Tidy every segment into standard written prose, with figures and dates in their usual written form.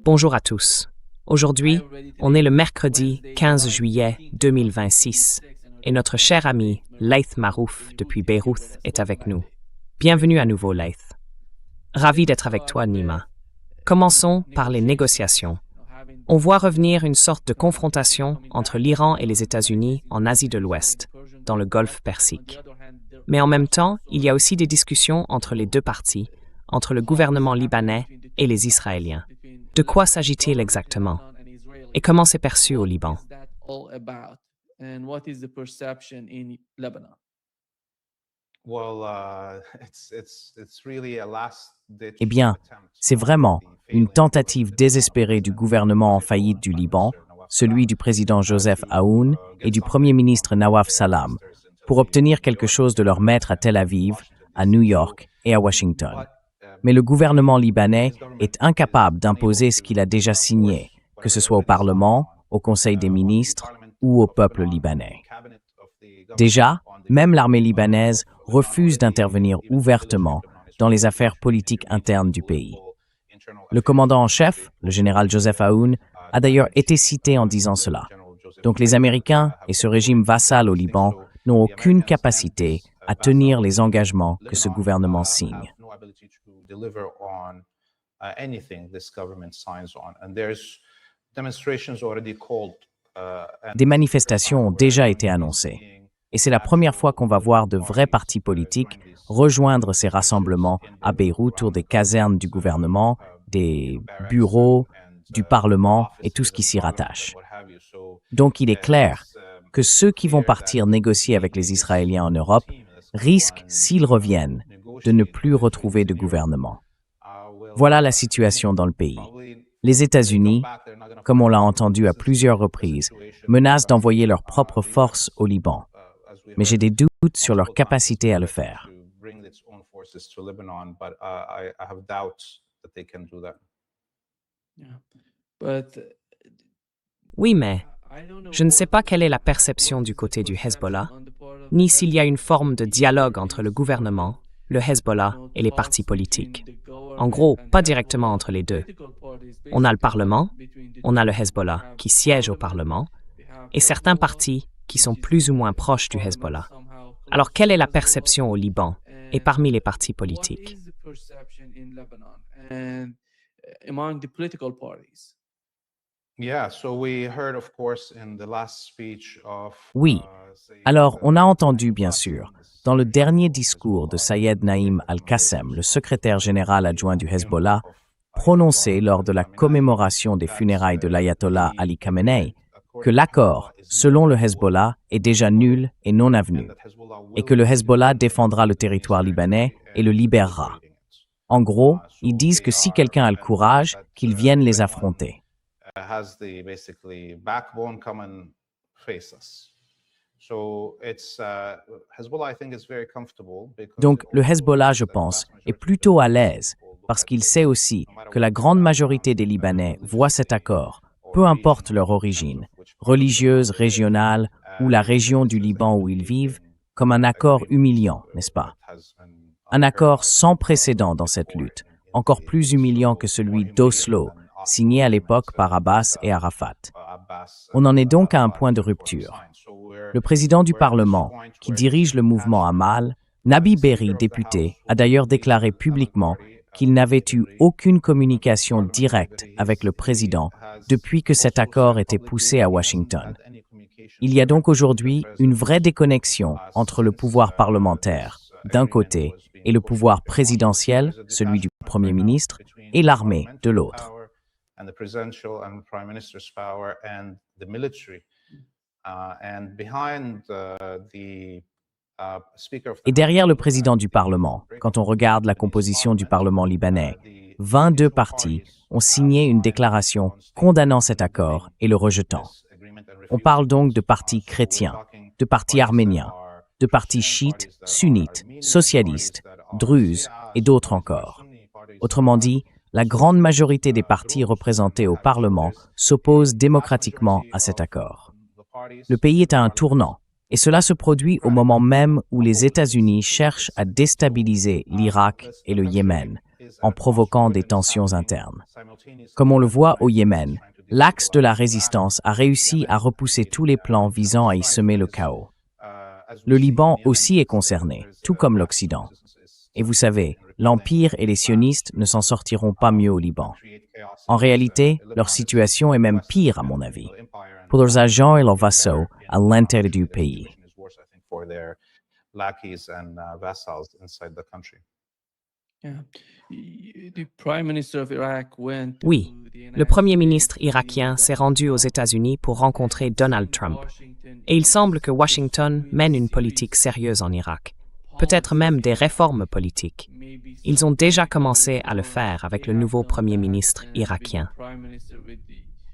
Bonjour à tous. Aujourd'hui, on est le mercredi 15 juillet 2026 et notre cher ami Laith Marouf depuis Beyrouth est avec nous. Bienvenue à nouveau, Laith. Ravi d'être avec toi, Nima. Commençons par les négociations. On voit revenir une sorte de confrontation entre l'Iran et les États-Unis en Asie de l'Ouest, dans le Golfe Persique. Mais en même temps, il y a aussi des discussions entre les deux parties, entre le gouvernement libanais et les Israéliens. De quoi s'agit-il exactement? Et comment c'est perçu au Liban? Eh bien, c'est vraiment une tentative désespérée du gouvernement en faillite du Liban, celui du président Joseph Aoun et du premier ministre Nawaf Salam, pour obtenir quelque chose de leur maître à Tel Aviv, à New York et à Washington. Mais le gouvernement libanais est incapable d'imposer ce qu'il a déjà signé, que ce soit au Parlement, au Conseil des ministres ou au peuple libanais. Déjà, même l'armée libanaise refuse d'intervenir ouvertement dans les affaires politiques internes du pays. Le commandant en chef, le général Joseph Aoun, a d'ailleurs été cité en disant cela. Donc les Américains et ce régime vassal au Liban n'ont aucune capacité à tenir les engagements que ce gouvernement signe. Des manifestations ont déjà été annoncées. Et c'est la première fois qu'on va voir de vrais partis politiques rejoindre ces rassemblements à Beyrouth autour des casernes du gouvernement, des bureaux, du Parlement et tout ce qui s'y rattache. Donc il est clair que ceux qui vont partir négocier avec les Israéliens en Europe risquent, s'ils reviennent, de ne plus retrouver de gouvernement. Voilà la situation dans le pays. Les États-Unis, comme on l'a entendu à plusieurs reprises, menacent d'envoyer leurs propres forces au Liban. Mais j'ai des doutes sur leur capacité à le faire. Oui, mais je ne sais pas quelle est la perception du côté du Hezbollah, ni s'il y a une forme de dialogue entre le gouvernement, le Hezbollah et les partis politiques. En gros, pas directement entre les deux. On a le Parlement, on a le Hezbollah qui siège au Parlement, et certains partis qui sont plus ou moins proches du Hezbollah. Alors, quelle est la perception au Liban et parmi les partis politiques? Oui. Alors, on a entendu, bien sûr, dans le dernier discours de Sayed Naïm Al-Qassem, le secrétaire général adjoint du Hezbollah, prononcé lors de la commémoration des funérailles de l'ayatollah Ali Khamenei, que l'accord, selon le Hezbollah, est déjà nul et non avenu, et que le Hezbollah défendra le territoire libanais et le libérera. En gros, ils disent que si quelqu'un a le courage, qu'il vienne les affronter. Donc, le Hezbollah, je pense, est plutôt à l'aise, parce qu'il sait aussi que la grande majorité des Libanais voient cet accord, peu importe leur origine, religieuse, régionale ou la région du Liban où ils vivent, comme un accord humiliant, n'est-ce pas? Un accord sans précédent dans cette lutte, encore plus humiliant que celui d'Oslo, signé à l'époque par Abbas et Arafat. On en est donc à un point de rupture. Le président du Parlement, qui dirige le mouvement Amal, Nabi Berri, député, a d'ailleurs déclaré publiquement qu'il n'avait eu aucune communication directe avec le président depuis que cet accord était poussé à Washington. Il y a donc aujourd'hui une vraie déconnexion entre le pouvoir parlementaire, d'un côté, et le pouvoir présidentiel, celui du Premier ministre, et l'armée, de l'autre. Et derrière le président du Parlement, quand on regarde la composition du Parlement libanais, 22 partis ont signé une déclaration condamnant cet accord et le rejetant. On parle donc de partis chrétiens, de partis arméniens, de partis chiites, sunnites, socialistes, druzes et d'autres encore. Autrement dit, la grande majorité des partis représentés au Parlement s'opposent démocratiquement à cet accord. Le pays est à un tournant, et cela se produit au moment même où les États-Unis cherchent à déstabiliser l'Irak et le Yémen, en provoquant des tensions internes. Comme on le voit au Yémen, l'axe de la résistance a réussi à repousser tous les plans visant à y semer le chaos. Le Liban aussi est concerné, tout comme l'Occident. Et vous savez, l'Empire et les sionistes ne s'en sortiront pas mieux au Liban. En réalité, leur situation est même pire à mon avis, pour leurs agents et leurs vassaux à l'intérieur du pays. Oui, le Premier ministre irakien s'est rendu aux États-Unis pour rencontrer Donald Trump. Et il semble que Washington mène une politique sérieuse en Irak, peut-être même des réformes politiques. Ils ont déjà commencé à le faire avec le nouveau Premier ministre irakien.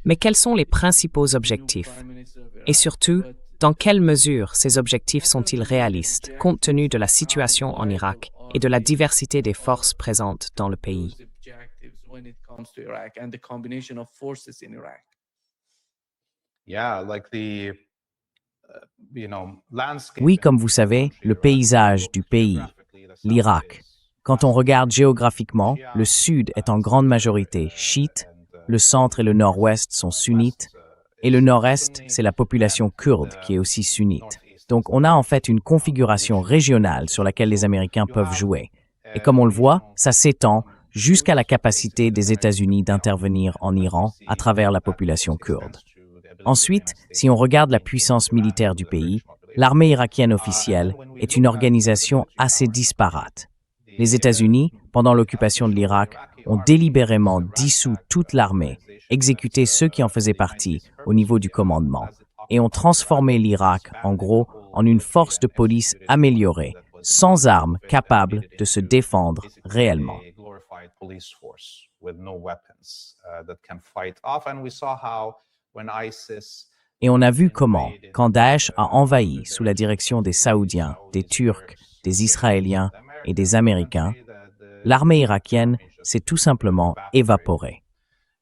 Mais quels sont les principaux objectifs? Et surtout, dans quelle mesure ces objectifs sont-ils réalistes, compte tenu de la situation en Irak et de la diversité des forces présentes dans le pays? Oui, comme vous savez, le paysage du pays, l'Irak. Quand on regarde géographiquement, le sud est en grande majorité chiite, le centre et le nord-ouest sont sunnites, et le nord-est, c'est la population kurde qui est aussi sunnite. Donc on a en fait une configuration régionale sur laquelle les Américains peuvent jouer. Et comme on le voit, ça s'étend jusqu'à la capacité des États-Unis d'intervenir en Iran à travers la population kurde. Ensuite, si on regarde la puissance militaire du pays, l'armée irakienne officielle est une organisation assez disparate. Les États-Unis, pendant l'occupation de l'Irak, ont délibérément dissous toute l'armée, exécuté ceux qui en faisaient partie au niveau du commandement, et ont transformé l'Irak, en gros, en une force de police améliorée, sans armes, capable de se défendre réellement. Et on a vu comment, quand Daesh a envahi sous la direction des Saoudiens, des Turcs, des Israéliens et des Américains, l'armée irakienne s'est tout simplement évaporée.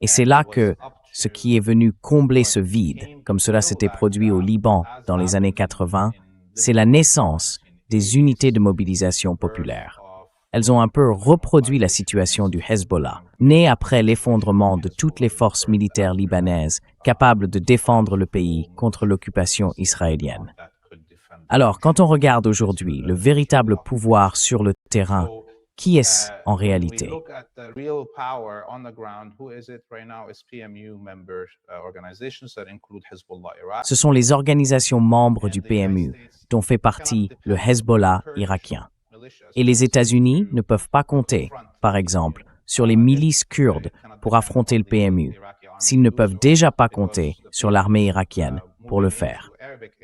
Et c'est là que ce qui est venu combler ce vide, comme cela s'était produit au Liban dans les années 80, c'est la naissance des unités de mobilisation populaire. Elles ont un peu reproduit la situation du Hezbollah, né après l'effondrement de toutes les forces militaires libanaises capables de défendre le pays contre l'occupation israélienne. Alors, quand on regarde aujourd'hui le véritable pouvoir sur le terrain, qui est-ce en réalité? Ce sont les organisations membres du PMU, dont fait partie le Hezbollah irakien. Et les États-Unis ne peuvent pas compter, par exemple, sur les milices kurdes pour affronter le PMU, s'ils ne peuvent déjà pas compter sur l'armée irakienne pour le faire.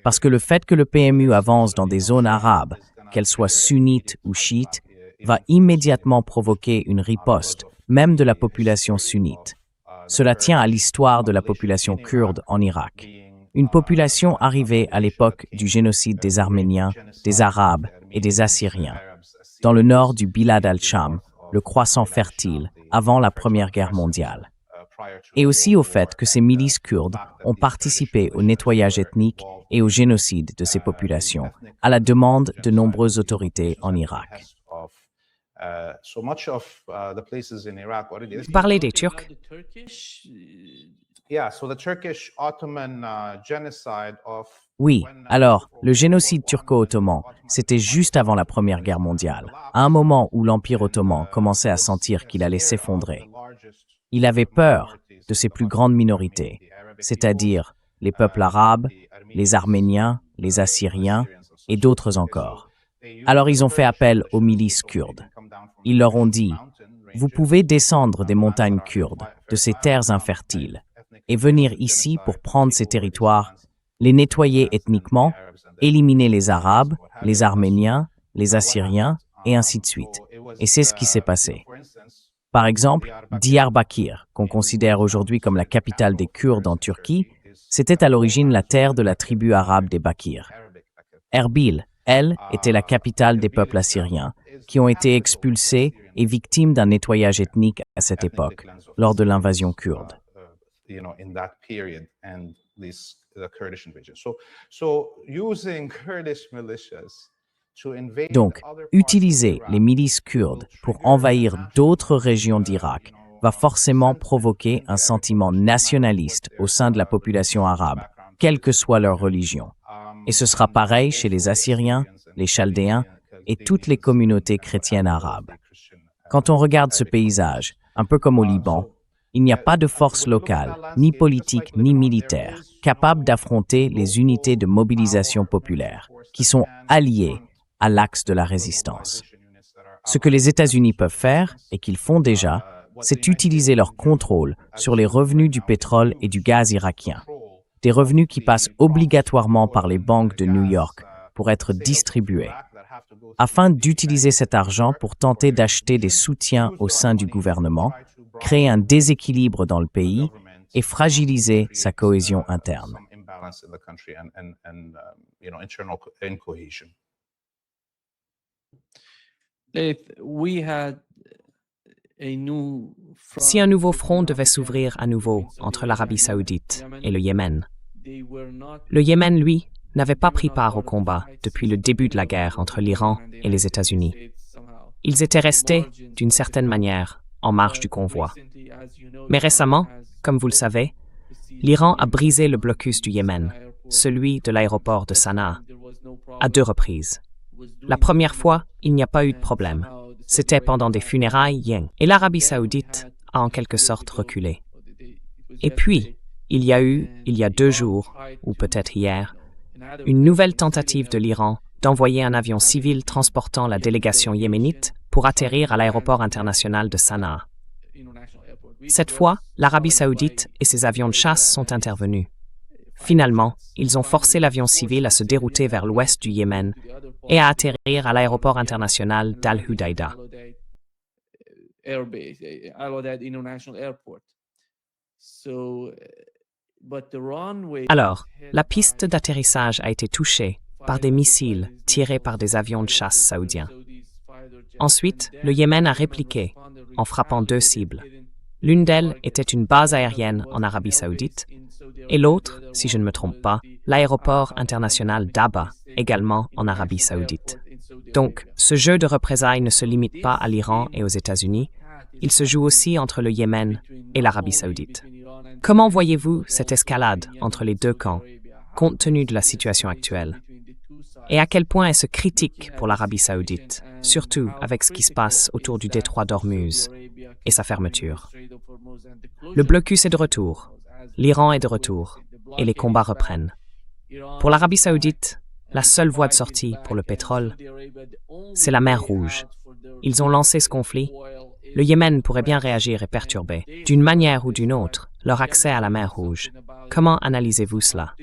Parce que le fait que le PMU avance dans des zones arabes, qu'elles soient sunnites ou chiites, va immédiatement provoquer une riposte, même de la population sunnite. Cela tient à l'histoire de la population kurde en Irak. Une population arrivée à l'époque du génocide des Arméniens, des Arabes et des Assyriens, dans le nord du Bilad al-Sham, le croissant fertile, avant la Première Guerre mondiale. Et aussi au fait que ces milices kurdes ont participé au nettoyage ethnique et au génocide de ces populations, à la demande de nombreuses autorités en Irak. Vous parlez des Turcs? Oui, alors, le génocide turco-ottoman, c'était juste avant la Première Guerre mondiale, à un moment où l'Empire ottoman commençait à sentir qu'il allait s'effondrer. Il avait peur de ses plus grandes minorités, c'est-à-dire les peuples arabes, les Arméniens, les Assyriens et d'autres encore. Alors ils ont fait appel aux milices kurdes. Ils leur ont dit « Vous pouvez descendre des montagnes kurdes, de ces terres infertiles, et venir ici pour prendre ces territoires, les nettoyer ethniquement, éliminer les Arabes, les Arméniens, les Assyriens, et ainsi de suite. » Et c'est ce qui s'est passé. Par exemple, Diyarbakir, qu'on considère aujourd'hui comme la capitale des Kurdes en Turquie, c'était à l'origine la terre de la tribu arabe des Bakirs. Erbil, elle, était la capitale des peuples assyriens, qui ont été expulsés et victimes d'un nettoyage ethnique à cette époque, lors de l'invasion kurde. Donc, utiliser les milices kurdes pour envahir d'autres régions d'Irak va forcément provoquer un sentiment nationaliste au sein de la population arabe, quelle que soit leur religion. Et ce sera pareil chez les Assyriens, les Chaldéens et toutes les communautés chrétiennes arabes. Quand on regarde ce paysage, un peu comme au Liban, il n'y a pas de force locale, ni politique, ni militaire, capable d'affronter les unités de mobilisation populaire, qui sont alliées à l'axe de la résistance. Ce que les États-Unis peuvent faire, et qu'ils font déjà, c'est utiliser leur contrôle sur les revenus du pétrole et du gaz irakien, des revenus qui passent obligatoirement par les banques de New York pour être distribués, afin d'utiliser cet argent pour tenter d'acheter des soutiens au sein du gouvernement, créer un déséquilibre dans le pays et fragiliser sa cohésion interne. Si un nouveau front devait s'ouvrir à nouveau entre l'Arabie saoudite et le Yémen, le Yémen, lui, n'avait pas pris part au combat depuis le début de la guerre entre l'Iran et les États-Unis. Ils étaient restés, d'une certaine manière, en marge du convoi. Mais récemment, comme vous le savez, l'Iran a brisé le blocus du Yémen, celui de l'aéroport de Sanaa, à 2 reprises. La première fois, il n'y a pas eu de problème. C'était pendant des funérailles Ying, et l'Arabie saoudite a en quelque sorte reculé. Et puis, il y a 2 jours, ou peut-être hier, une nouvelle tentative de l'Iran d'envoyer un avion civil transportant la délégation yéménite pour atterrir à l'aéroport international de Sanaa. Cette fois, l'Arabie saoudite et ses avions de chasse sont intervenus. Finalement, ils ont forcé l'avion civil à se dérouter vers l'ouest du Yémen et à atterrir à l'aéroport international d'Al-Hudaydah. Alors, la piste d'atterrissage a été touchée par des missiles tirés par des avions de chasse saoudiens. Ensuite, le Yémen a répliqué en frappant 2 cibles. L'une d'elles était une base aérienne en Arabie saoudite et l'autre, si je ne me trompe pas, l'aéroport international d'Aba, également en Arabie saoudite. Donc, ce jeu de représailles ne se limite pas à l'Iran et aux États-Unis, il se joue aussi entre le Yémen et l'Arabie saoudite. Comment voyez-vous cette escalade entre les 2 camps, compte tenu de la situation actuelle? Et à quel point est-ce critique pour l'Arabie saoudite, surtout avec ce qui se passe autour du détroit d'Ormuz et sa fermeture? Le blocus est de retour, l'Iran est de retour, et les combats reprennent. Pour l'Arabie saoudite, la seule voie de sortie pour le pétrole, c'est la mer Rouge. Ils ont lancé ce conflit. Le Yémen pourrait bien réagir et perturber, d'une manière ou d'une autre, leur accès à la mer Rouge. Comment analysez-vous cela?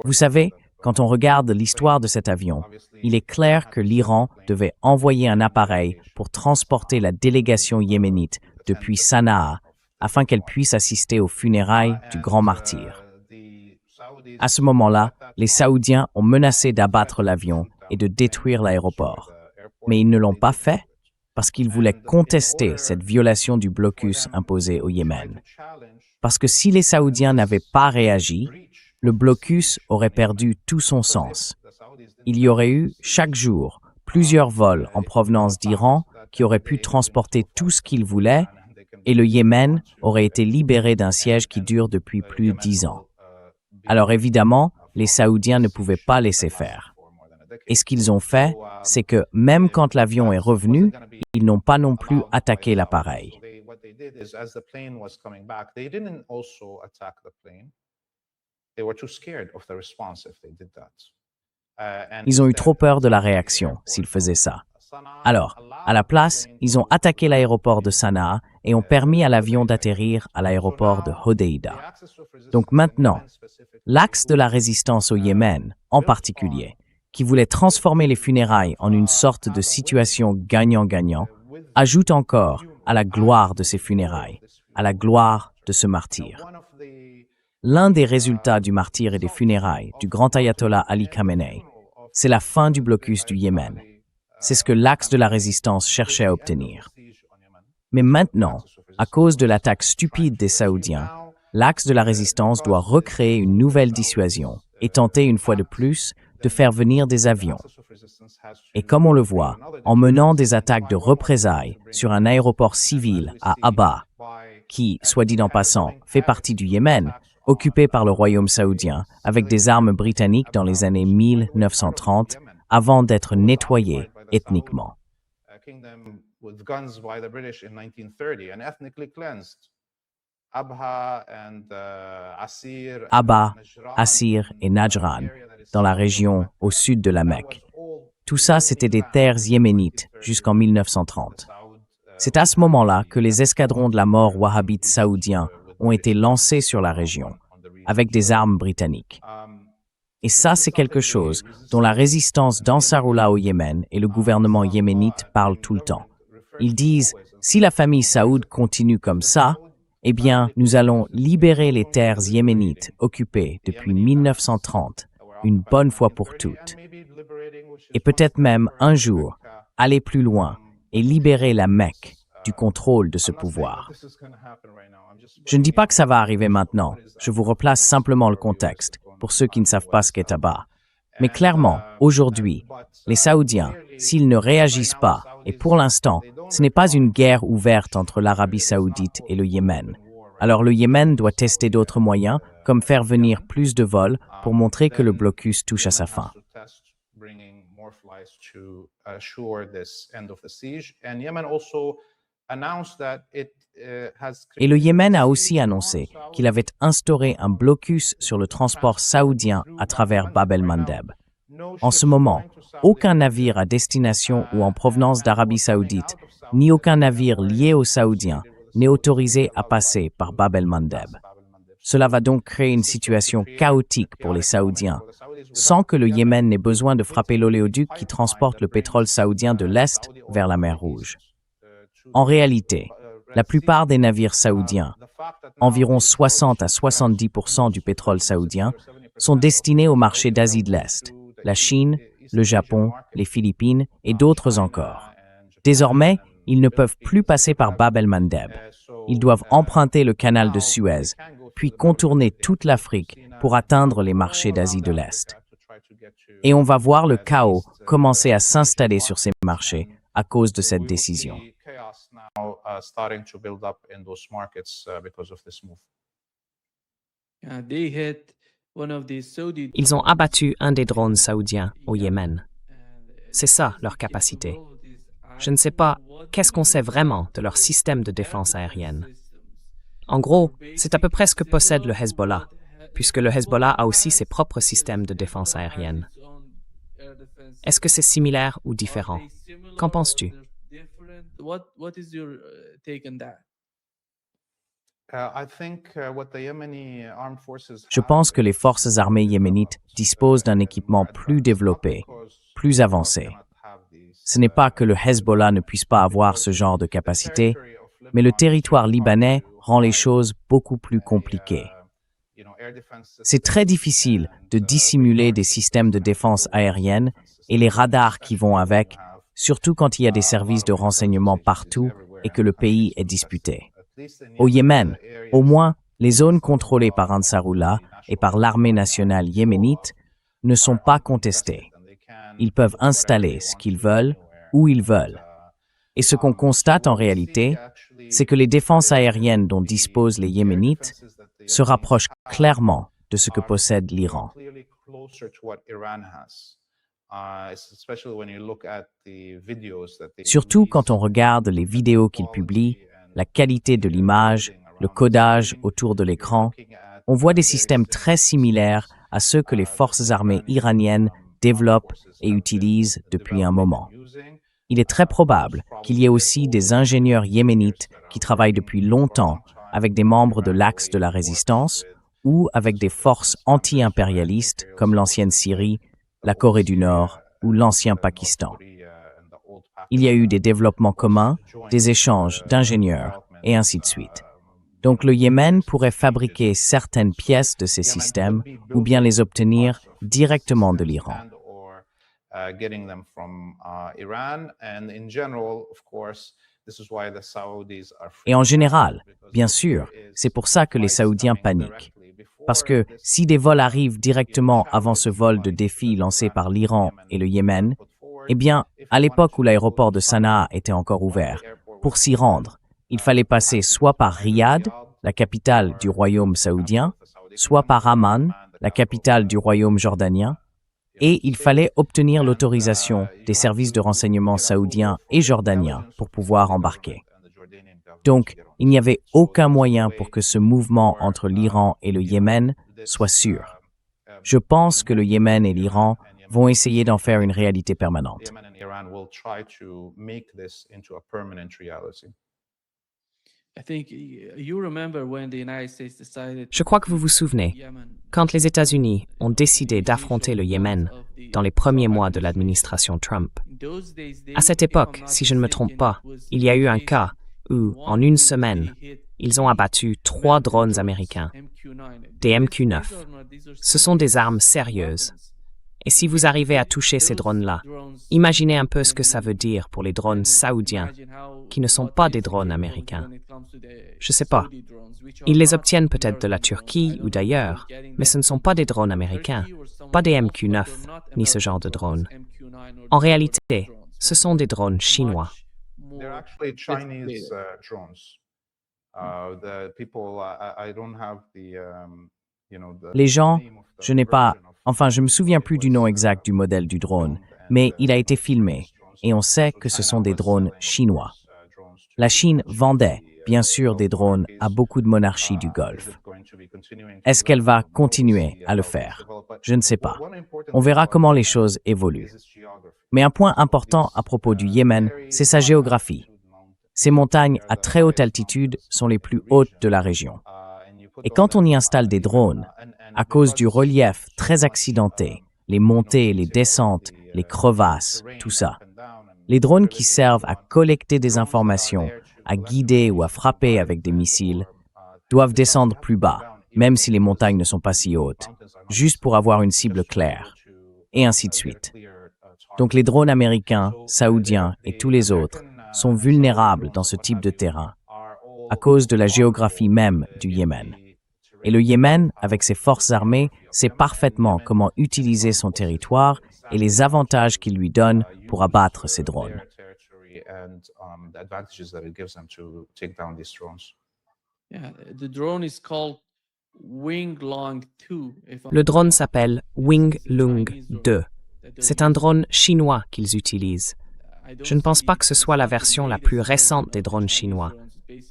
Vous savez, quand on regarde l'histoire de cet avion, il est clair que l'Iran devait envoyer un appareil pour transporter la délégation yéménite depuis Sanaa afin qu'elle puisse assister aux funérailles du grand martyr. À ce moment-là, les Saoudiens ont menacé d'abattre l'avion et de détruire l'aéroport. Mais ils ne l'ont pas fait parce qu'ils voulaient contester cette violation du blocus imposé au Yémen. Parce que si les Saoudiens n'avaient pas réagi, le blocus aurait perdu tout son sens. Il y aurait eu, chaque jour, plusieurs vols en provenance d'Iran qui auraient pu transporter tout ce qu'ils voulaient et le Yémen aurait été libéré d'un siège qui dure depuis plus de 10 ans. Alors évidemment, les Saoudiens ne pouvaient pas laisser faire. Et ce qu'ils ont fait, c'est que même quand l'avion est revenu, ils n'ont pas non plus attaqué l'appareil. Ils ont eu trop peur de la réaction s'ils faisaient ça. Alors, à la place, ils ont attaqué l'aéroport de Sanaa et ont permis à l'avion d'atterrir à l'aéroport de Hodeidah. Donc maintenant, l'axe de la résistance au Yémen, en particulier, qui voulait transformer les funérailles en une sorte de situation gagnant-gagnant, ajoute encore à la gloire de ces funérailles, à la gloire de ce martyr. L'un des résultats du martyr et des funérailles du grand ayatollah Ali Khamenei, c'est la fin du blocus du Yémen. C'est ce que l'axe de la résistance cherchait à obtenir. Mais maintenant, à cause de l'attaque stupide des Saoudiens, l'axe de la résistance doit recréer une nouvelle dissuasion et tenter une fois de plus de faire venir des avions. Et comme on le voit, en menant des attaques de représailles sur un aéroport civil à Abha, qui, soit dit en passant, fait partie du Yémen, occupé par le royaume saoudien avec des armes britanniques dans les années 1930 avant d'être nettoyé ethniquement. Abha, Assir et Najran, dans la région au sud de la Mecque. Tout ça, c'était des terres yéménites jusqu'en 1930. C'est à ce moment-là que les escadrons de la mort wahhabites saoudiens ont été lancés sur la région, avec des armes britanniques. Et ça, c'est quelque chose dont la résistance d'Ansarullah au Yémen et le gouvernement yéménite parlent tout le temps. Ils disent, si la famille Saoud continue comme ça, eh bien, nous allons libérer les terres yéménites occupées depuis 1930, une bonne fois pour toutes. Et peut-être même, un jour, aller plus loin et libérer la Mecque du contrôle de ce pouvoir. Je ne dis pas que ça va arriver maintenant, je vous replace simplement le contexte, pour ceux qui ne savent pas ce qu'est Abha. Mais clairement, aujourd'hui, les Saoudiens, s'ils ne réagissent pas, et pour l'instant, ce n'est pas une guerre ouverte entre l'Arabie saoudite et le Yémen. Alors le Yémen doit tester d'autres moyens, comme faire venir plus de vols pour montrer que le blocus touche à sa fin. Et le Yémen a aussi annoncé qu'il avait instauré un blocus sur le transport saoudien à travers Bab el-Mandeb. En ce moment, aucun navire à destination ou en provenance d'Arabie saoudite, ni aucun navire lié aux Saoudiens, n'est autorisé à passer par Bab el-Mandeb. Cela va donc créer une situation chaotique pour les Saoudiens, sans que le Yémen n'ait besoin de frapper l'oléoduc qui transporte le pétrole saoudien de l'Est vers la mer Rouge. En réalité, la plupart des navires saoudiens, environ 60 à 70% du pétrole saoudien, sont destinés au marché d'Asie de l'Est, la Chine, le Japon, les Philippines et d'autres encore. Désormais, ils ne peuvent plus passer par Bab el-Mandeb. Ils doivent emprunter le canal de Suez, puis contourner toute l'Afrique pour atteindre les marchés d'Asie de l'Est. Et on va voir le chaos commencer à s'installer sur ces marchés à cause de cette décision. Ils ont abattu un des drones saoudiens au Yémen. C'est ça leur capacité. Je ne sais pas qu'est-ce qu'on sait vraiment de leur système de défense aérienne. En gros, c'est à peu près ce que possède le Hezbollah, puisque le Hezbollah a aussi ses propres systèmes de défense aérienne. Est-ce que c'est similaire ou différent? Qu'en penses-tu? Je pense que les forces armées yéménites disposent d'un équipement plus développé, plus avancé. Ce n'est pas que le Hezbollah ne puisse pas avoir ce genre de capacité, mais le territoire libanais rend les choses beaucoup plus compliquées. C'est très difficile de dissimuler des systèmes de défense aérienne et les radars qui vont avec, surtout quand il y a des services de renseignement partout et que le pays est disputé. Au Yémen, au moins, les zones contrôlées par Ansarullah et par l'armée nationale yéménite ne sont pas contestées. Ils peuvent installer ce qu'ils veulent, où ils veulent. Et ce qu'on constate en réalité, c'est que les défenses aériennes dont disposent les Yéménites se rapprochent clairement de ce que possède l'Iran. Surtout quand on regarde les vidéos qu'ils publient, la qualité de l'image, le codage autour de l'écran, on voit des systèmes très similaires à ceux que les forces armées iraniennes développent et utilisent depuis un moment. Il est très probable qu'il y ait aussi des ingénieurs yéménites qui travaillent depuis longtemps avec des membres de l'axe de la résistance ou avec des forces anti-impérialistes comme l'ancienne Syrie, la Corée du Nord ou l'ancien Pakistan. Il y a eu des développements communs, des échanges d'ingénieurs et ainsi de suite. Donc le Yémen pourrait fabriquer certaines pièces de ces systèmes ou bien les obtenir directement de l'Iran. Et en général, bien sûr, c'est pour ça que les Saoudiens paniquent. Parce que si des vols arrivent directement avant ce vol de défi lancé par l'Iran et le Yémen, eh bien, à l'époque où l'aéroport de Sanaa était encore ouvert, pour s'y rendre, il fallait passer soit par Riyad, la capitale du royaume saoudien, soit par Amman, la capitale du royaume jordanien, et il fallait obtenir l'autorisation des services de renseignement saoudiens et jordaniens pour pouvoir embarquer. Donc, il n'y avait aucun moyen pour que ce mouvement entre l'Iran et le Yémen soit sûr. Je pense que le Yémen et l'Iran vont essayer d'en faire une réalité permanente. Je crois que vous vous souvenez, quand les États-Unis ont décidé d'affronter le Yémen dans les premiers mois de l'administration Trump. À cette époque, si je ne me trompe pas, il y a eu un cas où, en une semaine, ils ont abattu 3 drones américains, des MQ-9. Ce sont des armes sérieuses. Et si vous arrivez à toucher ces drones-là, imaginez un peu ce que ça veut dire pour les drones saoudiens, qui ne sont pas des drones américains. Je ne sais pas. Ils les obtiennent peut-être de la Turquie ou d'ailleurs, mais ce ne sont pas des drones américains, pas des MQ-9, ni ce genre de drones. En réalité, ce sont des drones chinois. Les gens, je ne me souviens plus du nom exact du modèle du drone, mais il a été filmé et on sait que ce sont des drones chinois. La Chine vendait, bien sûr, des drones à beaucoup de monarchies du Golfe. Est-ce qu'elle va continuer à le faire? Je ne sais pas. On verra comment les choses évoluent. Mais un point important à propos du Yémen, c'est sa géographie. Ces montagnes à très haute altitude sont les plus hautes de la région. Et quand on y installe des drones, à cause du relief très accidenté, les montées, les descentes, les crevasses, tout ça, les drones qui servent à collecter des informations, à guider ou à frapper avec des missiles, doivent descendre plus bas, même si les montagnes ne sont pas si hautes, juste pour avoir une cible claire, et ainsi de suite. Donc les drones américains, saoudiens et tous les autres sont vulnérables dans ce type de terrain, à cause de la géographie même du Yémen. Et le Yémen, avec ses forces armées, sait parfaitement comment utiliser son territoire et les avantages qu'il lui donne pour abattre ces drones. Le drone s'appelle Wing Lung 2. C'est un drone chinois qu'ils utilisent. Je ne pense pas que ce soit la version la plus récente des drones chinois.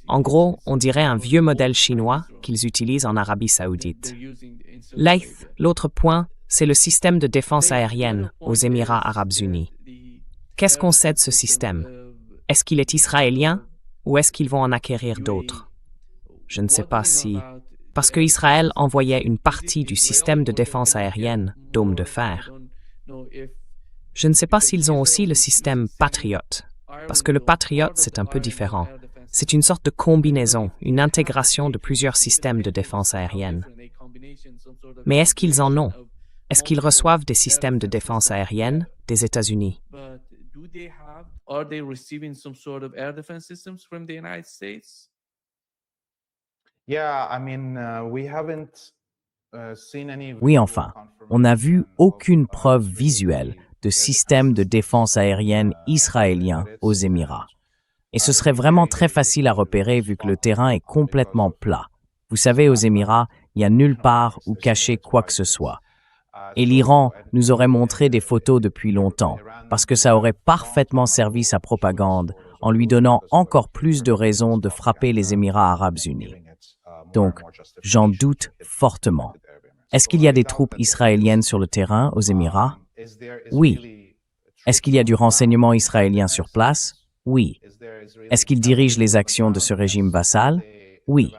En gros, on dirait un vieux modèle chinois qu'ils utilisent en Arabie Saoudite. Laith, l'autre point, c'est le système de défense aérienne aux Émirats arabes unis. Qu'est-ce qu'on sait de ce système? Est-ce qu'il est israélien ou est-ce qu'ils vont en acquérir d'autres? Je ne sais pas si... Parce que Israël envoyait une partie du système de défense aérienne, Dôme de fer. Je ne sais pas s'ils ont aussi le système Patriot, parce que le Patriot, c'est un peu différent. C'est une sorte de combinaison, une intégration de plusieurs systèmes de défense aérienne. Mais est-ce qu'ils en ont? Est-ce qu'ils reçoivent des systèmes de défense aérienne des États-Unis? Oui, enfin, on n'a vu aucune preuve visuelle de système de défense aérienne israélien aux Émirats. Et ce serait vraiment très facile à repérer vu que le terrain est complètement plat. Vous savez, aux Émirats, il n'y a nulle part où cacher quoi que ce soit. Et l'Iran nous aurait montré des photos depuis longtemps, parce que ça aurait parfaitement servi sa propagande en lui donnant encore plus de raisons de frapper les Émirats arabes unis. Donc, j'en doute fortement. Est-ce qu'il y a des troupes israéliennes sur le terrain aux Émirats? Oui. Est-ce qu'il y a du renseignement israélien sur place? Oui. Est-ce qu'ils dirigent les actions de ce régime vassal? Oui.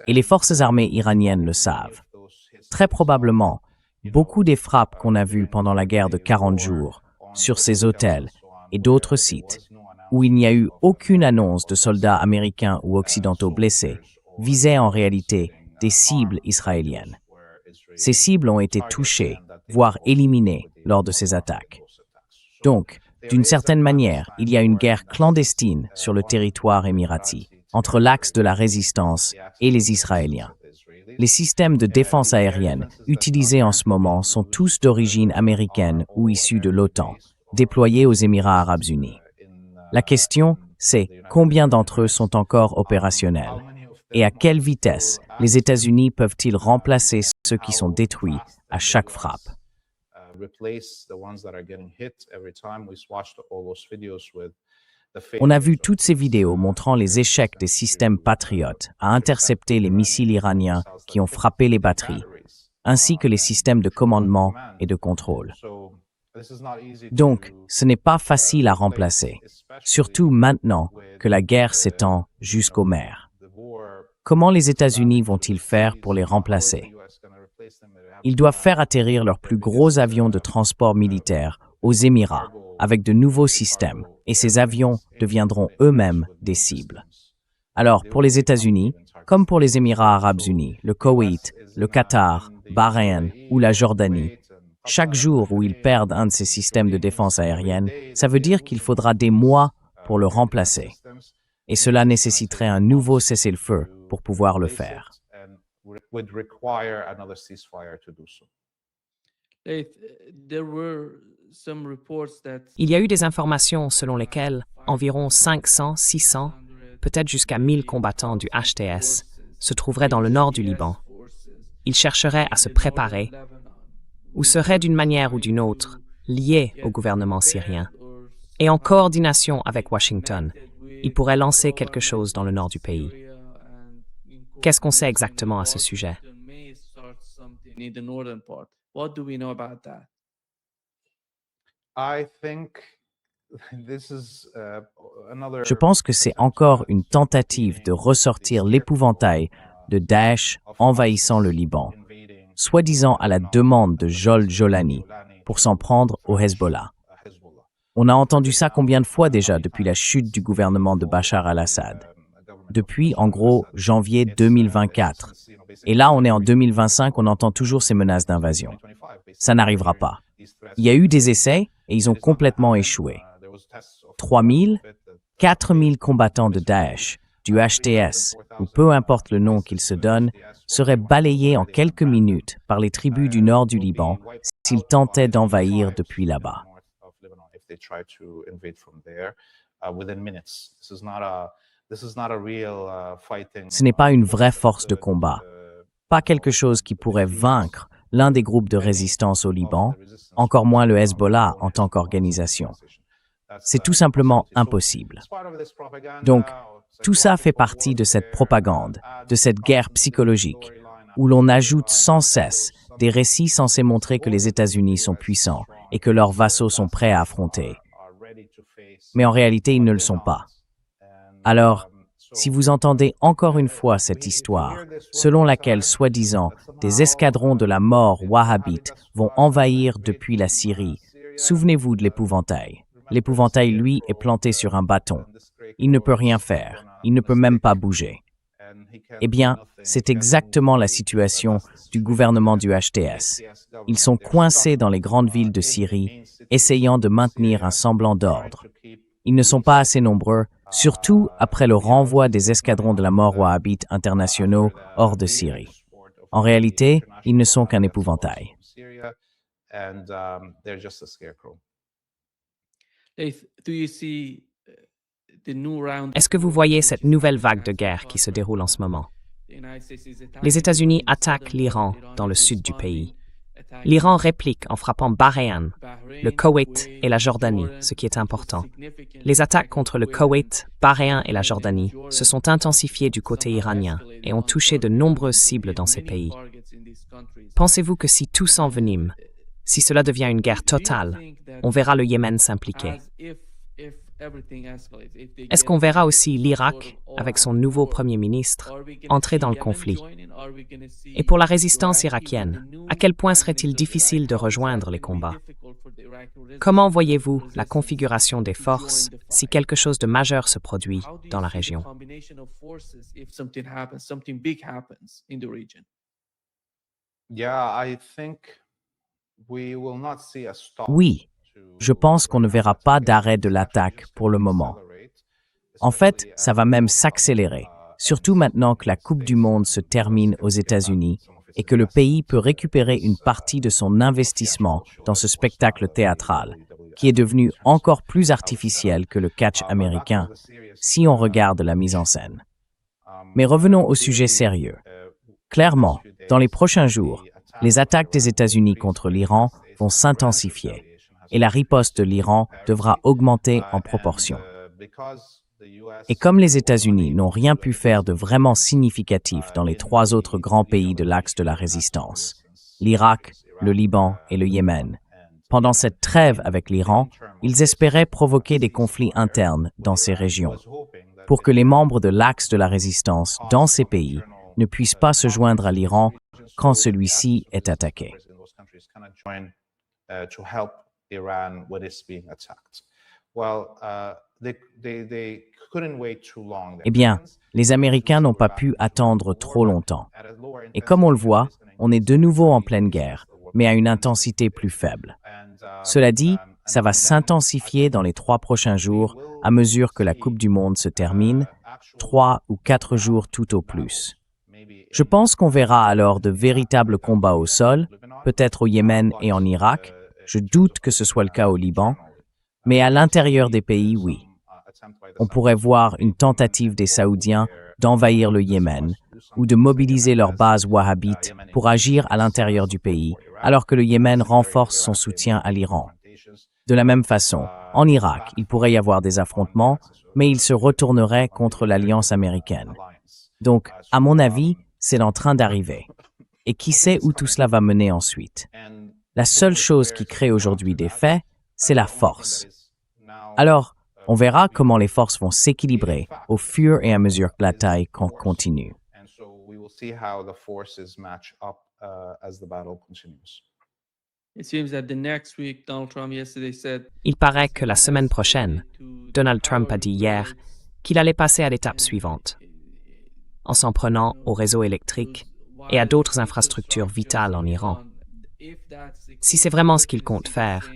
Et les forces armées iraniennes le savent. Très probablement, beaucoup des frappes qu'on a vues pendant la guerre de 40 jours, sur ces hôtels et d'autres sites, où il n'y a eu aucune annonce de soldats américains ou occidentaux blessés, visaient en réalité des cibles israéliennes. Ces cibles ont été touchées, voire éliminées lors de ces attaques. Donc, d'une certaine manière, il y a une guerre clandestine sur le territoire émirati, entre l'axe de la résistance et les Israéliens. Les systèmes de défense aérienne utilisés en ce moment sont tous d'origine américaine ou issus de l'OTAN, déployés aux Émirats arabes unis. La question, c'est combien d'entre eux sont encore opérationnels et à quelle vitesse les États-Unis peuvent-ils remplacer ceux qui sont détruits à chaque frappe. On a vu toutes ces vidéos montrant les échecs des systèmes patriotes à intercepter les missiles iraniens qui ont frappé les batteries, ainsi que les systèmes de commandement et de contrôle. Donc, ce n'est pas facile à remplacer, surtout maintenant que la guerre s'étend jusqu'aux mers. Comment les États-Unis vont-ils faire pour les remplacer? Ils doivent faire atterrir leurs plus gros avions de transport militaire aux Émirats avec de nouveaux systèmes, et ces avions deviendront eux-mêmes des cibles. Alors, pour les États-Unis, comme pour les Émirats arabes unis, le Koweït, le Qatar, Bahreïn ou la Jordanie, chaque jour où ils perdent un de ces systèmes de défense aérienne, ça veut dire qu'il faudra des mois pour le remplacer. Et cela nécessiterait un nouveau cessez-le-feu pour pouvoir le faire. Il y a eu des informations selon lesquelles environ 500, 600, peut-être jusqu'à 1000 combattants du HTS se trouveraient dans le nord du Liban. Ils chercheraient à se préparer ou seraient d'une manière ou d'une autre liés au gouvernement syrien. Et en coordination avec Washington, ils pourraient lancer quelque chose dans le nord du pays. Qu'est-ce qu'on sait exactement à ce sujet? Je pense que c'est encore une tentative de ressortir l'épouvantail de Daesh envahissant le Liban, soi-disant à la demande de Joel Jolani, pour s'en prendre au Hezbollah. On a entendu ça combien de fois déjà depuis la chute du gouvernement de Bachar al-Assad? Depuis, en gros, janvier 2024. Et là, on est en 2025, on entend toujours ces menaces d'invasion. Ça n'arrivera pas. Il y a eu des essais et ils ont complètement échoué. 3000, 4000 combattants de Daesh, du HTS, ou peu importe le nom qu'ils se donnent, seraient balayés en quelques minutes par les tribus du nord du Liban s'ils tentaient d'envahir depuis là-bas. Ce n'est pas une vraie force de combat, pas quelque chose qui pourrait vaincre l'un des groupes de résistance au Liban, encore moins le Hezbollah en tant qu'organisation. C'est tout simplement impossible. Donc, tout ça fait partie de cette propagande, de cette guerre psychologique, où l'on ajoute sans cesse des récits censés montrer que les États-Unis sont puissants et que leurs vassaux sont prêts à affronter. Mais en réalité, ils ne le sont pas. Alors, si vous entendez encore une fois cette histoire, selon laquelle, soi-disant, des escadrons de la mort wahhabites vont envahir depuis la Syrie, souvenez-vous de l'épouvantail. L'épouvantail, lui, est planté sur un bâton. Il ne peut rien faire. Il ne peut même pas bouger. Eh bien, c'est exactement la situation du gouvernement du HTS. Ils sont coincés dans les grandes villes de Syrie, essayant de maintenir un semblant d'ordre. Ils ne sont pas assez nombreux, surtout après le renvoi des escadrons de la mort wahhabites internationaux hors de Syrie. En réalité, ils ne sont qu'un épouvantail. Est-ce que vous voyez cette nouvelle vague de guerre qui se déroule en ce moment? Les États-Unis attaquent l'Iran dans le sud du pays. L'Iran réplique en frappant Bahreïn, le Koweït et la Jordanie, ce qui est important. Les attaques contre le Koweït, Bahreïn et la Jordanie se sont intensifiées du côté iranien et ont touché de nombreuses cibles dans ces pays. Pensez-vous que si tout s'envenime, si cela devient une guerre totale, on verra le Yémen s'impliquer? Est-ce qu'on verra aussi l'Irak, avec son nouveau Premier ministre, entrer dans le conflit? Et pour la résistance irakienne, à quel point serait-il difficile de rejoindre les combats? Comment voyez-vous la configuration des forces si quelque chose de majeur se produit dans la région? Oui, je pense qu'on ne verra pas d'arrêt de l'attaque pour le moment. En fait, ça va même s'accélérer, surtout maintenant que la Coupe du Monde se termine aux États-Unis et que le pays peut récupérer une partie de son investissement dans ce spectacle théâtral, qui est devenu encore plus artificiel que le catch américain, si on regarde la mise en scène. Mais revenons au sujet sérieux. Clairement, dans les prochains jours, les attaques des États-Unis contre l'Iran vont s'intensifier et la riposte de l'Iran devra augmenter en proportion. Et comme les États-Unis n'ont rien pu faire de vraiment significatif dans les trois autres grands pays de l'axe de la résistance, l'Irak, le Liban et le Yémen, pendant cette trêve avec l'Iran, ils espéraient provoquer des conflits internes dans ces régions, pour que les membres de l'axe de la résistance dans ces pays ne puissent pas se joindre à l'Iran quand celui-ci est attaqué. Eh bien, les Américains n'ont pas pu attendre trop longtemps. Et comme on le voit, on est de nouveau en pleine guerre, mais à une intensité plus faible. Cela dit, ça va s'intensifier dans les 3 prochains jours à mesure que la Coupe du Monde se termine, 3 ou 4 jours tout au plus. Je pense qu'on verra alors de véritables combats au sol, peut-être au Yémen et en Irak. Je doute que ce soit le cas au Liban, mais à l'intérieur des pays, oui. On pourrait voir une tentative des Saoudiens d'envahir le Yémen ou de mobiliser leurs bases wahhabites pour agir à l'intérieur du pays, alors que le Yémen renforce son soutien à l'Iran. De la même façon, en Irak, il pourrait y avoir des affrontements, mais ils se retourneraient contre l'alliance américaine. Donc, à mon avis, c'est en train d'arriver. Et qui sait où tout cela va mener ensuite? La seule chose qui crée aujourd'hui des faits, c'est la force. Alors, on verra comment les forces vont s'équilibrer au fur et à mesure que la bataille continue. Il paraît que la semaine prochaine, Donald Trump a dit hier qu'il allait passer à l'étape suivante, en s'en prenant au réseau électrique et à d'autres infrastructures vitales en Iran. Si c'est vraiment ce qu'il compte faire,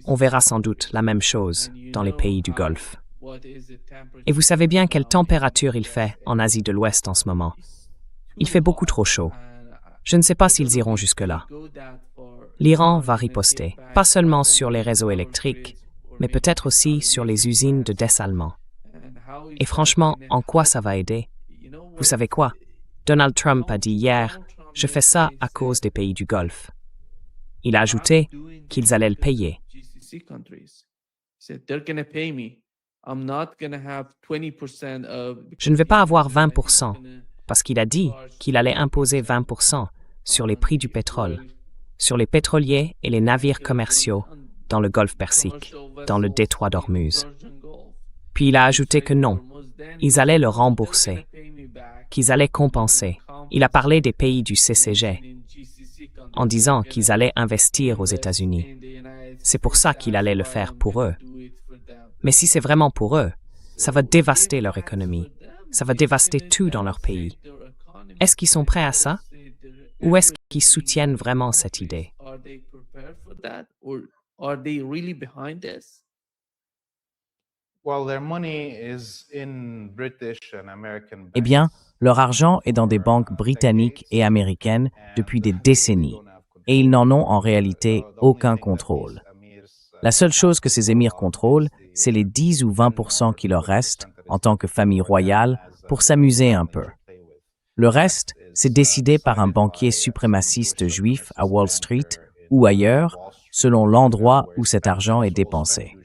on verra sans doute la même chose dans les pays du Golfe. Et vous savez bien quelle température il fait en Asie de l'Ouest en ce moment. Il fait beaucoup trop chaud. Je ne sais pas s'ils iront jusque-là. L'Iran va riposter, pas seulement sur les réseaux électriques, mais peut-être aussi sur les usines de dessalement. Et franchement, en quoi ça va aider? Vous savez quoi? Donald Trump a dit hier « Je fais ça à cause des pays du Golfe ». Il a ajouté qu'ils allaient le payer. Je ne vais pas avoir 20%, parce qu'il a dit qu'il allait imposer 20% sur les prix du pétrole, sur les pétroliers et les navires commerciaux dans le Golfe Persique, dans le détroit d'Ormuz. Puis il a ajouté que non, ils allaient le rembourser, qu'ils allaient compenser. Il a parlé des pays du CCG, en disant qu'ils allaient investir aux États-Unis. C'est pour ça qu'il allait le faire pour eux. Mais si c'est vraiment pour eux, ça va dévaster leur économie. Ça va dévaster tout dans leur pays. Est-ce qu'ils sont prêts à ça? Ou est-ce qu'ils soutiennent vraiment cette idée? Eh bien, leur argent est dans des banques britanniques et américaines depuis des décennies, et ils n'en ont en réalité aucun contrôle. La seule chose que ces émirs contrôlent, c'est les 10 ou 20% qui leur restent, en tant que famille royale, pour s'amuser un peu. Le reste, c'est décidé par un banquier suprémaciste juif à Wall Street ou ailleurs, selon l'endroit où cet argent est dépensé.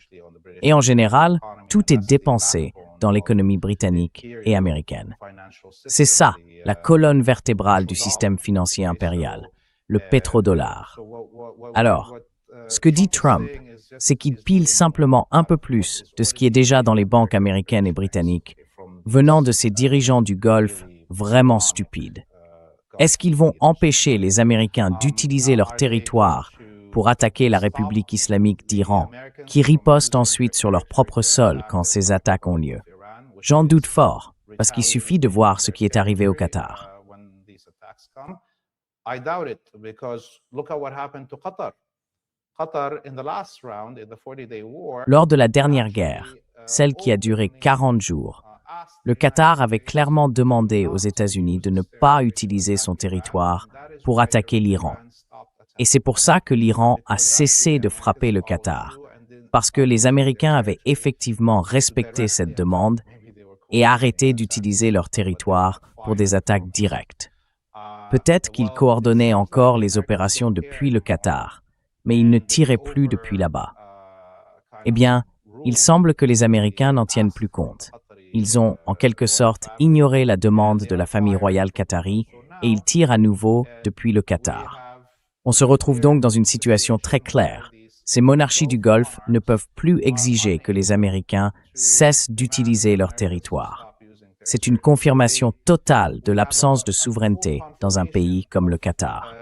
Et en général, tout est dépensé dans l'économie britannique et américaine. C'est ça, la colonne vertébrale du système financier impérial, le pétrodollar. Alors, ce que dit Trump, c'est qu'il pile simplement un peu plus de ce qui est déjà dans les banques américaines et britanniques, venant de ces dirigeants du Golfe vraiment stupides. Est-ce qu'ils vont empêcher les Américains d'utiliser leur territoire pour attaquer la République islamique d'Iran, qui riposte ensuite sur leur propre sol quand ces attaques ont lieu? J'en doute fort, parce qu'il suffit de voir ce qui est arrivé au Qatar. I doubt it because look at what happened to Qatar. Qatar in the last round in the 40-day war. Lors de la dernière guerre, celle qui a duré 40 jours, le Qatar avait clairement demandé aux États-Unis de ne pas utiliser son territoire pour attaquer l'Iran. Et c'est pour ça que l'Iran a cessé de frapper le Qatar, parce que les Américains avaient effectivement respecté cette demande et arrêté d'utiliser leur territoire pour des attaques directes. Peut-être qu'ils coordonnaient encore les opérations depuis le Qatar, mais ils ne tiraient plus depuis là-bas. Eh bien, il semble que les Américains n'en tiennent plus compte. Ils ont, en quelque sorte, ignoré la demande de la famille royale qatari et ils tirent à nouveau depuis le Qatar. On se retrouve donc dans une situation très claire. Ces monarchies du Golfe ne peuvent plus exiger que les Américains cessent d'utiliser leur territoire. C'est une confirmation totale de l'absence de souveraineté dans un pays comme le Qatar.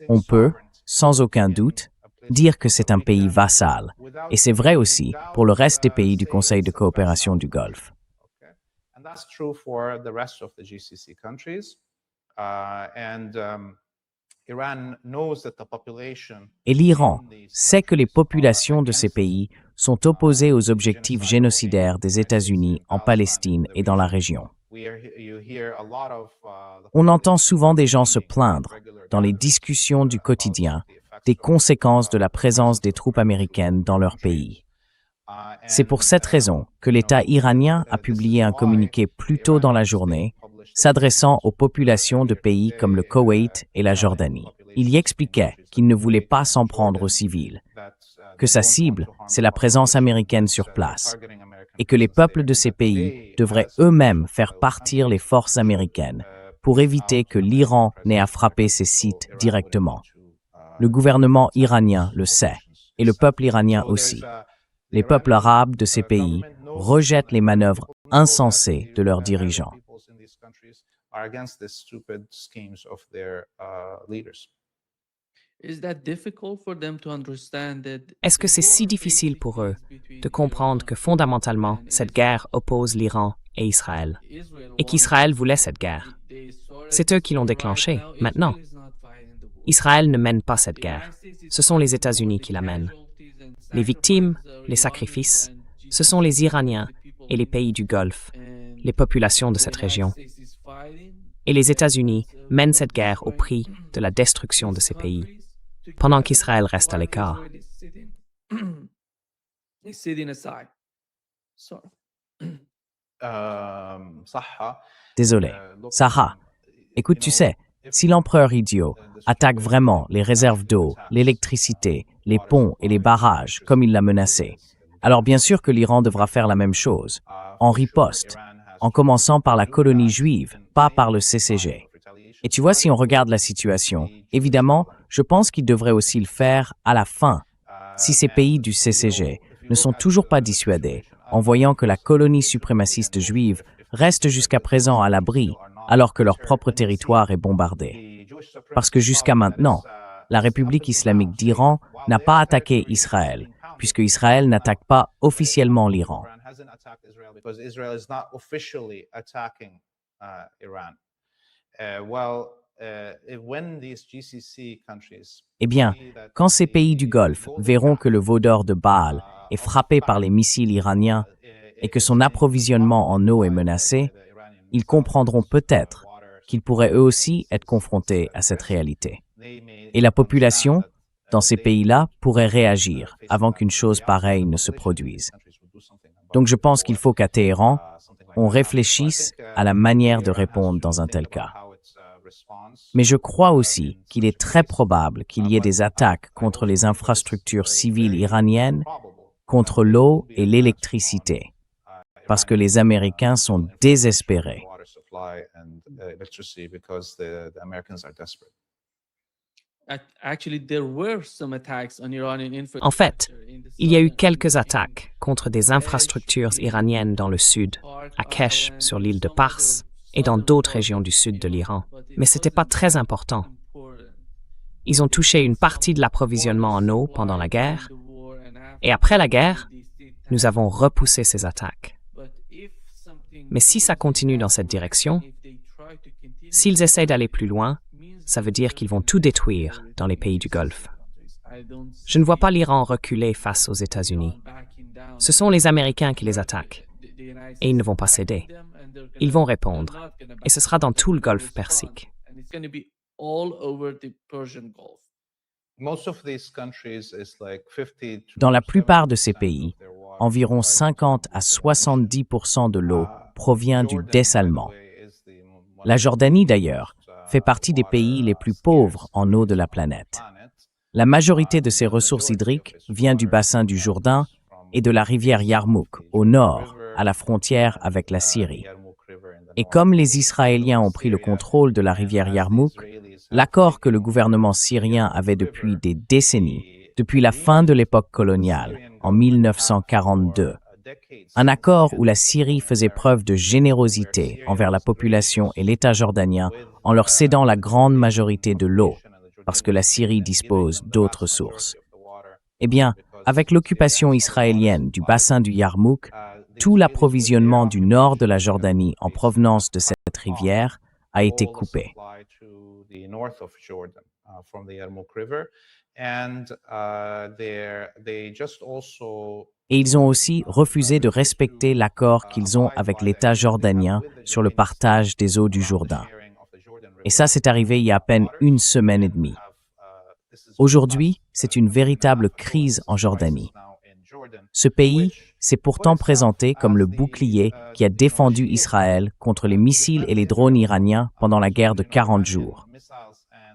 On peut, sans aucun doute, dire que c'est un pays vassal, et c'est vrai aussi pour le reste des pays du Conseil de coopération du Golfe. Et l'Iran sait que les populations de ces pays sont opposées aux objectifs génocidaires des États-Unis en Palestine et dans la région. On entend souvent des gens se plaindre, dans les discussions du quotidien, des conséquences de la présence des troupes américaines dans leur pays. C'est pour cette raison que l'État iranien a publié un communiqué plus tôt dans la journée, s'adressant aux populations de pays comme le Koweït et la Jordanie. Il y expliquait qu'il ne voulait pas s'en prendre aux civils, que sa cible, c'est la présence américaine sur place, et que les peuples de ces pays devraient eux-mêmes faire partir les forces américaines pour éviter que l'Iran n'ait à frapper ces sites directement. Le gouvernement iranien le sait, et le peuple iranien aussi. Les peuples arabes de ces pays rejettent les manœuvres insensées de leurs dirigeants. Est-ce que c'est si difficile pour eux de comprendre que fondamentalement, cette guerre oppose l'Iran et Israël, et qu'Israël voulait cette guerre? C'est eux qui l'ont déclenchée, maintenant. Israël ne mène pas cette guerre. Ce sont les États-Unis qui la mènent. Les victimes, les sacrifices, ce sont les Iraniens et les pays du Golfe, les populations de cette région. Et les États-Unis mènent cette guerre au prix de la destruction de ces pays, pendant qu'Israël reste à l'écart. Désolé. Sarah, écoute, tu sais, si l'empereur idiot attaque vraiment les réserves d'eau, l'électricité, les ponts et les barrages comme il l'a menacé, alors bien sûr que l'Iran devra faire la même chose, en riposte, en commençant par la colonie juive, pas par le CCG. Et tu vois, si on regarde la situation, évidemment, je pense qu'il devrait aussi le faire à la fin, si ces pays du CCG ne sont toujours pas dissuadés, en voyant que la colonie suprémaciste juive reste jusqu'à présent à l'abri, alors que leur propre territoire est bombardé. Parce que jusqu'à maintenant, la République islamique d'Iran n'a pas attaqué Israël, puisque Israël n'attaque pas officiellement l'Iran. Eh bien, quand ces pays du Golfe verront que le veau d'or de Baal est frappé par les missiles iraniens et que son approvisionnement en eau est menacé, ils comprendront peut-être qu'ils pourraient eux aussi être confrontés à cette réalité. Et la population, dans ces pays-là, pourrait réagir avant qu'une chose pareille ne se produise. Donc je pense qu'il faut qu'à Téhéran, on réfléchisse à la manière de répondre dans un tel cas. Mais je crois aussi qu'il est très probable qu'il y ait des attaques contre les infrastructures civiles iraniennes, contre l'eau et l'électricité, parce que les Américains sont désespérés. En fait, il y a eu quelques attaques contre des infrastructures iraniennes dans le sud, à Kesh, sur l'île de Pars, et dans d'autres régions du sud de l'Iran. Mais ce n'était pas très important. Ils ont touché une partie de l'approvisionnement en eau pendant la guerre, et après la guerre, nous avons repoussé ces attaques. Mais si ça continue dans cette direction, s'ils essayent d'aller plus loin, ça veut dire qu'ils vont tout détruire dans les pays du Golfe. Je ne vois pas l'Iran reculer face aux États-Unis. Ce sont les Américains qui les attaquent. Et ils ne vont pas céder. Ils vont répondre. Et ce sera dans tout le Golfe Persique. Dans la plupart de ces pays, environ 50 à 70% de l'eau provient du dessalement. La Jordanie, d'ailleurs, fait partie des pays les plus pauvres en eau de la planète. La majorité de ses ressources hydriques vient du bassin du Jourdain et de la rivière Yarmouk, au nord, à la frontière avec la Syrie. Et comme les Israéliens ont pris le contrôle de la rivière Yarmouk, l'accord que le gouvernement syrien avait depuis des décennies, depuis la fin de l'époque coloniale, en 1942, un accord où la Syrie faisait preuve de générosité envers la population et l'État jordanien en leur cédant la grande majorité de l'eau, parce que la Syrie dispose d'autres sources. Eh bien, avec l'occupation israélienne du bassin du Yarmouk, tout l'approvisionnement du nord de la Jordanie en provenance de cette rivière a été coupé. Et ils ont aussi refusé de respecter l'accord qu'ils ont avec l'État jordanien sur le partage des eaux du Jourdain. Et ça, c'est arrivé il y a à peine une semaine et demie. Aujourd'hui, c'est une véritable crise en Jordanie. Ce pays s'est pourtant présenté comme le bouclier qui a défendu Israël contre les missiles et les drones iraniens pendant la guerre de 40 jours.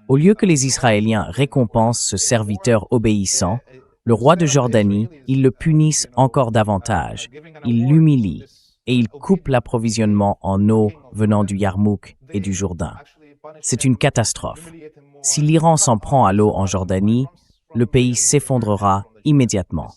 Au lieu que les Israéliens récompensent ce serviteur obéissant, le roi de Jordanie, ils le punissent encore davantage, ils l'humilient et ils coupent l'approvisionnement en eau venant du Yarmouk et du Jourdain. C'est une catastrophe. Si l'Iran s'en prend à l'eau en Jordanie, le pays s'effondrera immédiatement.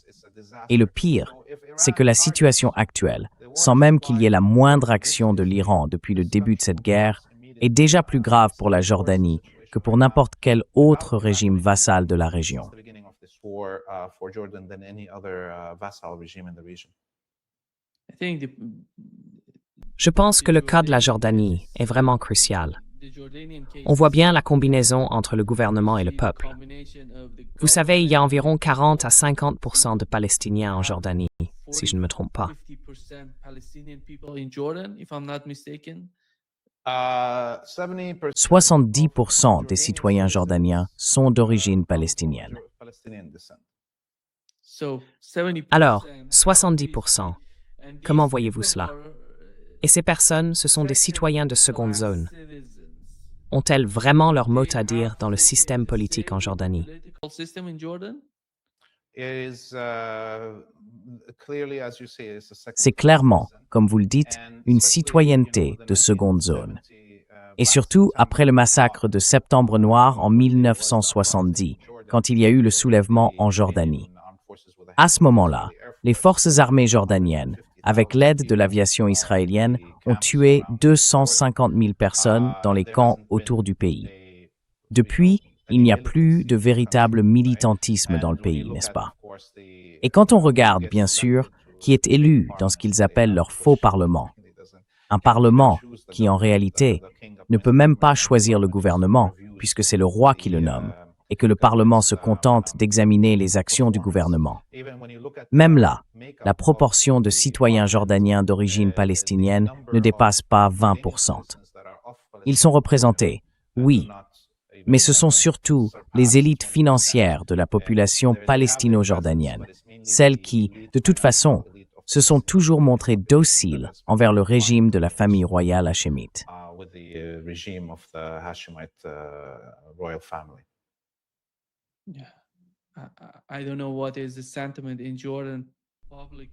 Et le pire, c'est que la situation actuelle, sans même qu'il y ait la moindre action de l'Iran depuis le début de cette guerre, est déjà plus grave pour la Jordanie que pour n'importe quel autre régime vassal de la région. Je pense que le cas de la Jordanie est vraiment crucial. On voit bien la combinaison entre le gouvernement et le peuple. Vous savez, il y a environ 40 à 50% de Palestiniens en Jordanie, si je ne me trompe pas. 70% des citoyens jordaniens sont d'origine palestinienne. Alors, 70%, comment voyez-vous cela? Et ces personnes, ce sont des citoyens de seconde zone. Ont-elles vraiment leur mot à dire dans le système politique en Jordanie? C'est clairement, comme vous le dites, une citoyenneté de seconde zone. Et surtout après le massacre de Septembre Noir en 1970, quand il y a eu le soulèvement en Jordanie. À ce moment-là, les forces armées jordaniennes, avec l'aide de l'aviation israélienne, ont tué 250 000 personnes dans les camps autour du pays. Depuis, il n'y a plus de véritable militantisme dans le pays, n'est-ce pas? Et quand on regarde, bien sûr, qui est élu dans ce qu'ils appellent leur faux parlement, un parlement qui, en réalité, ne peut même pas choisir le gouvernement, puisque c'est le roi qui le nomme, et que le Parlement se contente d'examiner les actions du gouvernement. Même là, la proportion de citoyens jordaniens d'origine palestinienne ne dépasse pas 20%. Ils sont représentés, oui, mais ce sont surtout les élites financières de la population palestino-jordanienne, celles qui, de toute façon, se sont toujours montrées dociles envers le régime de la famille royale hachémite.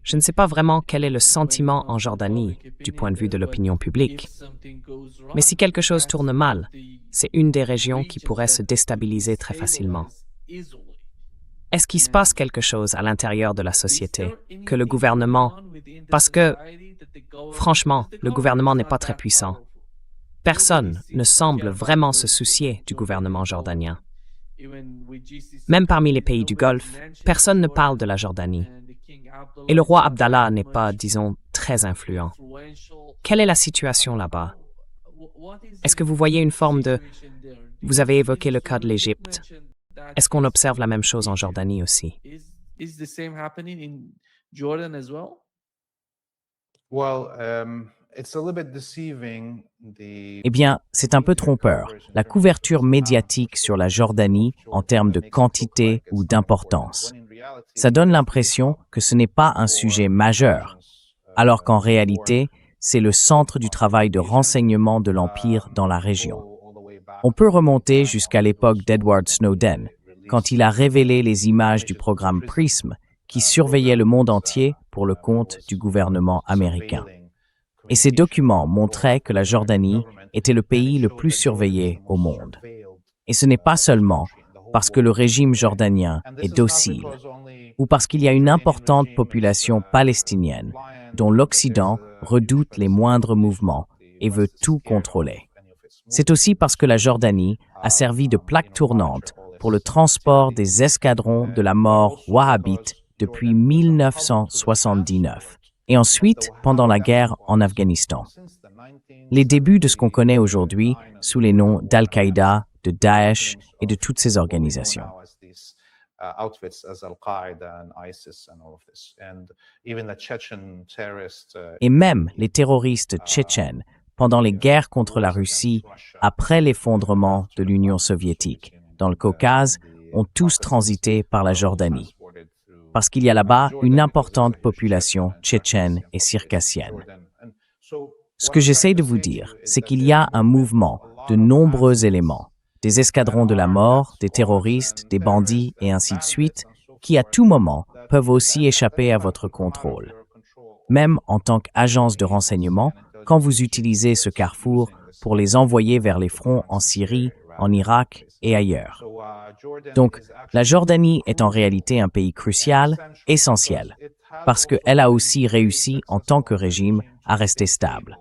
Je ne sais pas vraiment quel est le sentiment en Jordanie du point de vue de l'opinion publique. Mais si quelque chose tourne mal, c'est une des régions qui pourrait se déstabiliser très facilement. Est-ce qu'il se passe quelque chose à l'intérieur de la société, que le gouvernement... Parce que, franchement, le gouvernement n'est pas très puissant. Personne ne semble vraiment se soucier du gouvernement jordanien. Même parmi les pays du Golfe, personne ne parle de la Jordanie. Et le roi Abdallah n'est pas, disons, très influent. Quelle est la situation là-bas? Est-ce que vous voyez une forme de Vous avez évoqué le cas de l'Égypte. Est-ce qu'on observe la même chose en Jordanie aussi? Is the same happening in Jordan as well? Well, it's a little bit deceiving. Eh bien, c'est un peu trompeur. La couverture médiatique sur la Jordanie en termes de quantité ou d'importance. Ça donne l'impression que ce n'est pas un sujet majeur, alors qu'en réalité, c'est le centre du travail de renseignement de l'Empire dans la région. On peut remonter jusqu'à l'époque d'Edward Snowden, quand il a révélé les images du programme PRISM qui surveillait le monde entier pour le compte du gouvernement américain. Et ces documents montraient que la Jordanie était le pays le plus surveillé au monde. Et ce n'est pas seulement parce que le régime jordanien est docile, ou parce qu'il y a une importante population palestinienne dont l'Occident redoute les moindres mouvements et veut tout contrôler. C'est aussi parce que la Jordanie a servi de plaque tournante pour le transport des escadrons de la mort wahhabites depuis 1979, et ensuite pendant la guerre en Afghanistan. Les débuts de ce qu'on connaît aujourd'hui sous les noms d'Al-Qaïda, de Daesh et de toutes ces organisations. Et même les terroristes tchétchènes pendant les guerres contre la Russie après l'effondrement de l'Union soviétique dans le Caucase ont tous transité par la Jordanie, parce qu'il y a là-bas une importante population tchétchène et circassienne. Ce que j'essaie de vous dire, c'est qu'il y a un mouvement de nombreux éléments, des escadrons de la mort, des terroristes, des bandits et ainsi de suite, qui à tout moment peuvent aussi échapper à votre contrôle. Même en tant qu'agence de renseignement, quand vous utilisez ce carrefour pour les envoyer vers les fronts en Syrie, en Irak et ailleurs. Donc, la Jordanie est en réalité un pays crucial, essentiel, parce qu'elle a aussi réussi en tant que régime à rester stable.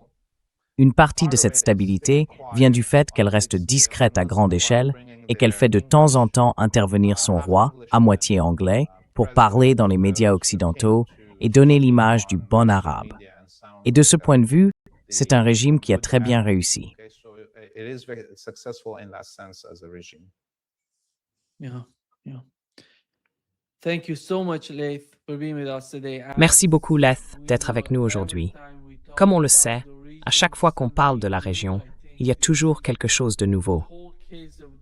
Une partie de cette stabilité vient du fait qu'elle reste discrète à grande échelle et qu'elle fait de temps en temps intervenir son roi, à moitié anglais, pour parler dans les médias occidentaux et donner l'image du bon arabe. Et de ce point de vue, c'est un régime qui a très bien réussi. Merci beaucoup, Laith, d'être avec nous aujourd'hui. Comme on le sait, à chaque fois qu'on parle de la région, il y a toujours quelque chose de nouveau.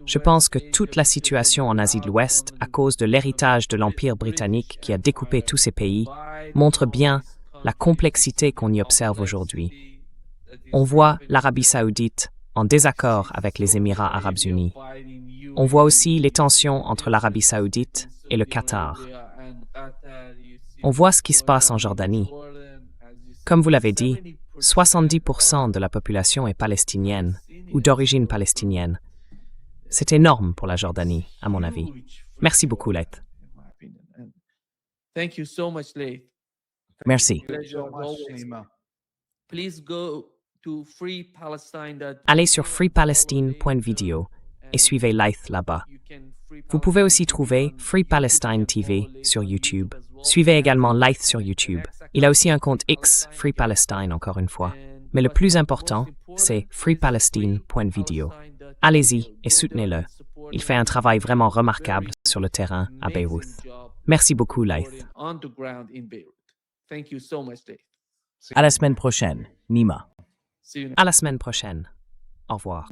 Je pense que toute la situation en Asie de l'Ouest, à cause de l'héritage de l'Empire britannique qui a découpé tous ces pays, montre bien la complexité qu'on y observe aujourd'hui. On voit l'Arabie saoudite en désaccord avec les Émirats arabes unis. On voit aussi les tensions entre l'Arabie saoudite et le Qatar. On voit ce qui se passe en Jordanie. Comme vous l'avez dit, 70% de la population est palestinienne ou d'origine palestinienne. C'est énorme pour la Jordanie, à mon avis. Merci beaucoup, Laith. Merci. Allez sur freepalestine.video et suivez Laith là-bas. Vous pouvez aussi trouver Free Palestine TV sur YouTube. Suivez également Laith sur YouTube. Il a aussi un compte X, Free Palestine, encore une fois. Mais le plus important, c'est freepalestine.video. Allez-y et soutenez-le. Il fait un travail vraiment remarquable sur le terrain à Beyrouth. Merci beaucoup, Laith. À la semaine prochaine, Nima. À la semaine prochaine. Au revoir.